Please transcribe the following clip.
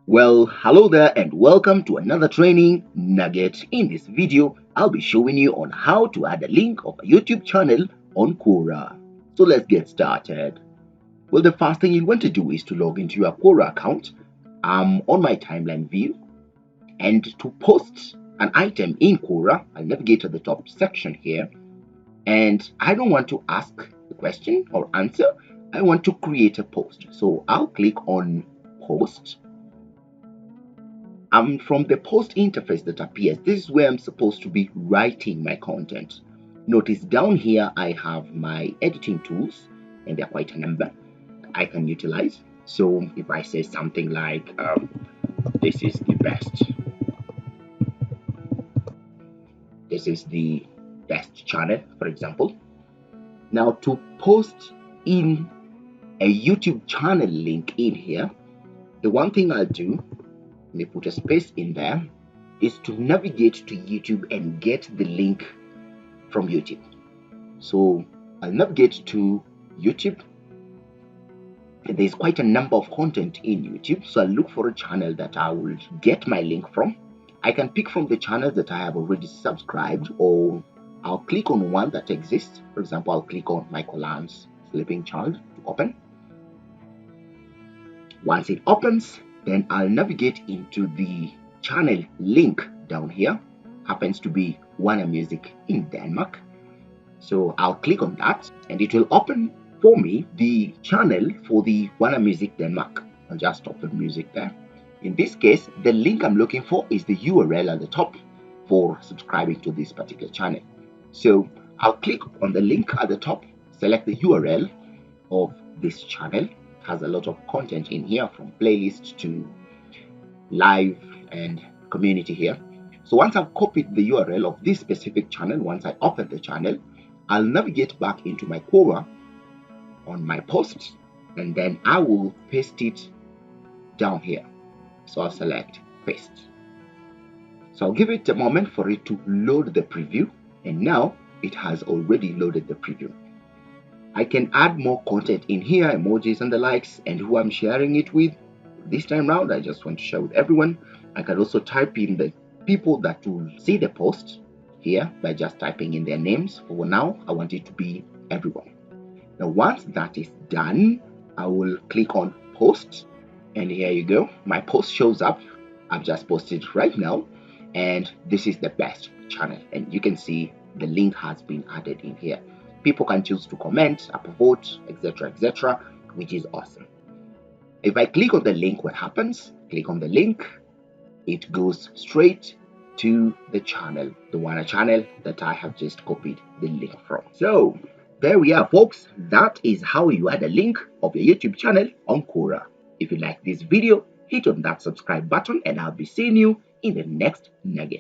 Well, hello there and welcome to another training nugget. In this video, I'll be showing you on how to add a link of a YouTube channel on Quora. So let's get started. Well, the first thing you want to do is to log into your Quora account. I'm on my timeline view, and to post an item in Quora, I'll navigate to the top section here, and I don't want to ask the question or answer. I want to create a post. So I'll click on post. From the post interface that appears, this is where I'm supposed to be writing my content. Notice down here I have my editing tools, and they're quite a number I can utilize. So if I say something like this is the best channel, for example. Now, to post in a YouTube channel link in here, the one thing I'll do, let me put a space in there, is to navigate to YouTube and get the link from YouTube. So I'll navigate to YouTube, and there's quite a number of content in YouTube. So I'll look for a channel that I will get my link from. I can pick from the channels that I have already subscribed, or I'll click on one that exists. For example, I'll click on Michael Lance Sleeping Child to open. Once it opens, then I'll navigate into the channel link down here. Happens to be Warner Music in Denmark. So I'll click on that and it will open for me the channel for the Warner Music Denmark. I'll just open music there. In this case, the link I'm looking for is the URL at the top for subscribing to this particular channel. So I'll click on the link at the top, select the URL of this channel. It has a lot of content in here, from playlist to live and community here. So once I've copied the URL of this specific channel, once I open the channel, I'll navigate back into my Quora on my post, and then I will paste it down here. So I'll select paste. So I'll give it a moment for it to load the preview, and now it has already loaded the preview. I can add more content in here, emojis and the likes, and who I'm sharing it with. This time round, I just want to share with everyone. I can also type in the people that will see the post here by just typing in their names. For now, I want it to be everyone. Now, once that is done, I will click on post, and here you go. My post shows up. I've just posted right now, and this is the best channel, and you can see the link has been added in here. People can choose to comment, upvote, etc., which is awesome. If I click on the link, what happens? Click on the link, it goes straight to the channel, the Warner channel that I have just copied the link from. So there we are, folks. That is how you add a link of your YouTube channel on Quora. If you like this video, hit on that subscribe button, and I'll be seeing you in the next nugget.